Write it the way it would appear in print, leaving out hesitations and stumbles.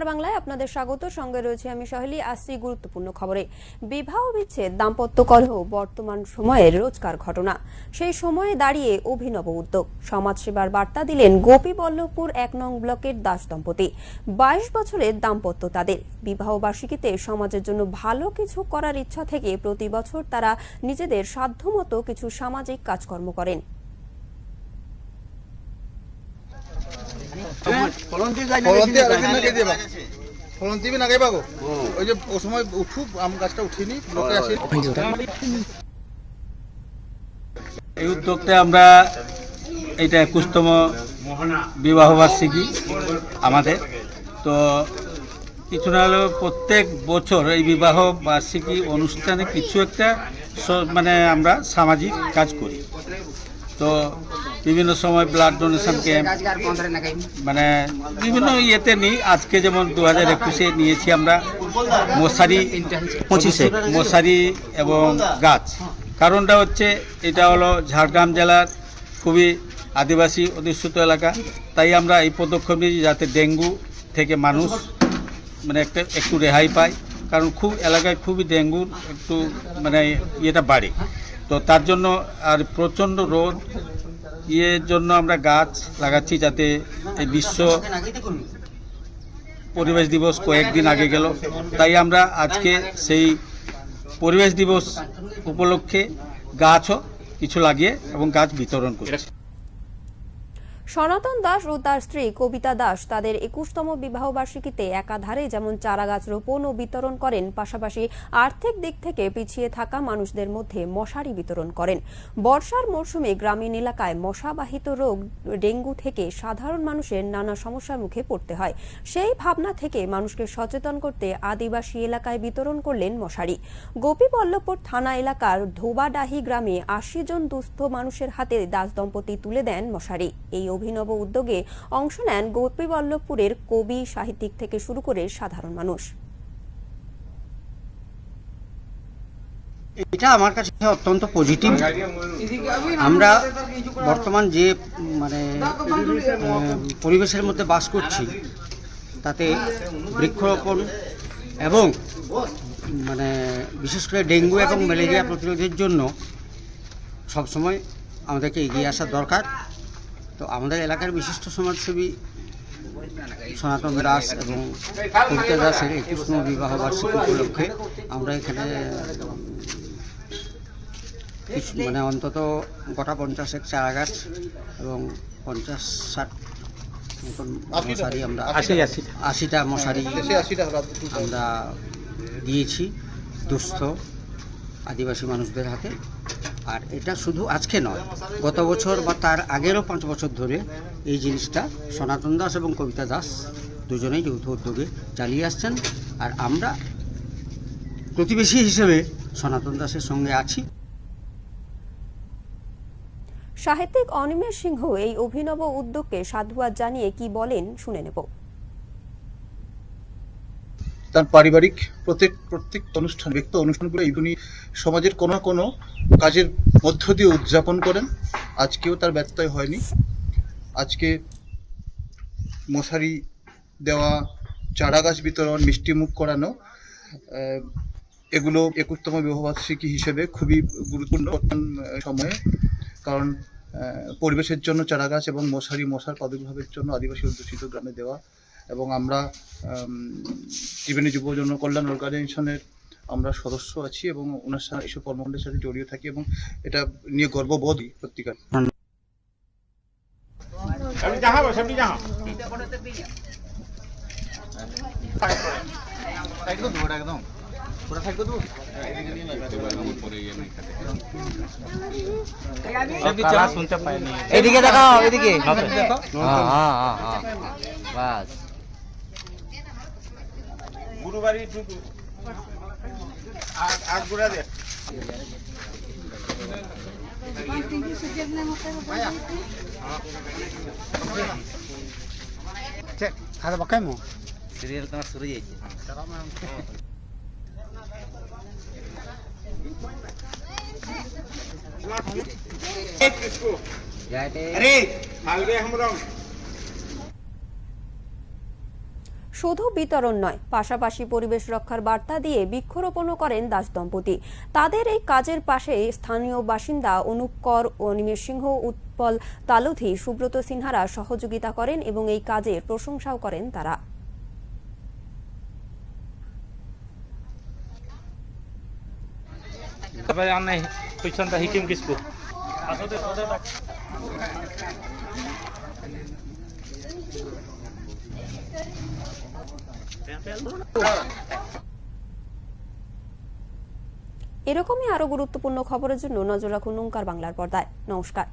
বাংলায় আপনাদের স্বাগত। সঙ্গে রয়েছে আমি সহেলি। আসছি গুরুত্বপূর্ণ খবরে। বিবাহ বিচ্ছেদ, দাম্পত্য কলহ বর্তমান সময়ের রোজকার ঘটনা। সেই সময়ে দাঁড়িয়ে অভিনব উদ্যোগ। সমাজসেবার বার্তা দিলেন গোপীবল্লভপুর ১ নং ব্লকের দাস দম্পতি। ২২ বছরের দাম্পত্য তাদের। বিবাহ বার্ষিকীতে সমাজের জন্য ভালো কিছু করার ইচ্ছা থেকে প্রতি বছর তারা নিজেদের সাধ্যমতো কিছু সামাজিক কাজকর্ম করেন। এই উদ্যোগটা আমরা এটা ২১তম বিবাহ বার্ষিকী আমাদের, তো কিছু না হলেও প্রত্যেক বছর এই বিবাহ বার্ষিকী অনুষ্ঠানে কিছু একটা মানে আমরা সামাজিক কাজ করি। তো বিভিন্ন সময় ব্লাড ডোনেশন ক্যাম্প, মানে বিভিন্ন ইয়েতে নিই। আজকে যেমন ২০২১-এ নিয়েছি আমরা মশারি এবং গাছ। কারণটা হচ্ছে এটা হলো ঝাড়গ্রাম জেলার খুবই আদিবাসী অধ্যুষিত এলাকা, তাই আমরা এই পদক্ষেপ নিয়েছি যাতে ডেঙ্গু থেকে মানুষ মানে একটু রেহাই পায়। কারণ খুব এলাকায় খুবই ডেঙ্গুর একটু মানে ইয়েটা বাড়ে, তো তার জন্য আর প্রচণ্ড রোদ ইয়ের জন্য আমরা গাছ লাগাচ্ছি, যাতে এই বিশ্ব পরিবেশ দিবস কয়েকদিন আগে গেল, তাই আমরা আজকে সেই পরিবেশ দিবস উপলক্ষে গাছও কিছু লাগিয়ে এবং গাছ বিতরণ করছি। সনাতন দাস ও তার স্ত্রী কবিতা দাস তাদের ২১তম বিবাহ বার্ষিকীতে একাধারে যেমন চারা গাছ রোপণ ও বিতরণ করেন, পাশাপাশি আর্থিক দিক থেকে পিছিয়ে থাকা মানুষদের মধ্যে মশারি বিতরণ করেন। বর্ষার মরশুমে গ্রামীণ এলাকায় মশাবাহিত রোগ ডেঙ্গু থেকে সাধারণ মানুষের নানা সমস্যার মুখে পড়তে হয়। সেই ভাবনা থেকে মানুষকে সচেতন করতে আদিবাসী এলাকায় বিতরণ করলেন মশারি। গোপীবল্লভপুর থানা এলাকার ধোবাডাহি গ্রামে ৮০ জন দুস্থ মানুষের হাতে দাস দম্পতি তুলে দেন মশারি। এই অভিনব উদ্যোগে অংশ নেন গোপীবল্লভপুরের কবি, সাহিত্যিক থেকে শুরু করে সাধারণ মানুষ। এটা আমার কাছে অত্যন্ত পজিটিভ। আমরা বর্তমান যে মানে পরিবেশের মধ্যে বাস করছি, তাতে বৃক্ষরোপণ এবং মানে বিশেষ করে ডেঙ্গু এবং ম্যালেরিয়া প্রতিরোধের জন্য সবসময় আমাদেরকে এগিয়ে আসা দরকার। তো আমাদের এলাকার বিশিষ্ট সমাজসেবী সনাতন দাস এবং কবিতা দাসের ২১তম বিবাহ বার্ষিকী উপলক্ষে আমরা এখানে মানে অন্তত গোটা ৫০ চারা গাছ এবং ৫০-৬০ মতন মশারি, আমরা ৮০টা মশারি আমরা দিয়েছি দুস্থ আদিবাসী মানুষদের হাতে। আর এটা শুধু আজকে নয়, গত বছর বা তার আগেরও ৫ বছর ধরে এই জিনিসটা সনাতন দাস এবং কবিতা দাস দুজনেই যৌথ উদ্যোগে চালিয়ে আসছেন। আর আমরা প্রতিবেশী হিসেবে সনাতন দাসের সঙ্গে আছি। সাহিত্যিক অনিমেষ সিংহ এই অভিনব উদ্যোগকে সাধুবাদ জানিয়ে কি বলেন শুনে নেব। তার পারিবারিক প্রত্যেক অনুষ্ঠান, ব্যক্তি অনুষ্ঠানগুলো উনি সমাজের কোনো না কোনো কাজের মধ্য দিয়ে উদযাপন করেন। আজকেও তার ব্যত্যয় হয়নি। আজকে মশারি দেওয়া, চারা গাছ বিতরণ, মিষ্টি মুখ করানো, এগুলো ২১তম বিবাহ বার্ষিকী হিসেবে খুবই গুরুত্বপূর্ণ সময়ে। কারণ পরিবেশের জন্য চারা গাছ এবং মশার প্রাদুর্ভাবের জন্য আদিবাসী অধ্যুষিত গ্রামে দেওয়া, এবং আমরা ত্রিবেণী যুব জনকল্যাণ অর্গানাইজেশনের আমরা সদস্য আছি এবং ওনার সাথে এইসব কর্মকাণ্ডের সাথে জড়িয়ে থাকি এবং এটা নিয়ে গর্ববোধ সত্যিকার। এদিকে দেখাও, এদিকে সিরিয়াল তোমার শুরু হয়েছে। শুধু বিতরণ নয়, পাশাপাশি পরিবেশ রক্ষার বার্তা দিয়ে বৃক্ষরোপণও করেন দাস দম্পতি। তাদের এই কাজের পাশে স্থানীয় বাসিন্দা অনুপ কর, অনিমেষ সিংহ, উৎপল তালুথি, সুব্রত সিনহারা সহযোগিতা করেন এবং এই কাজের প্রশংসাও করেন তারা। এরকমই আরো গুরুত্বপূর্ণ খবরের জন্য নজর রাখুন ওঙ্কার বাংলার পর্দায়। নমস্কার।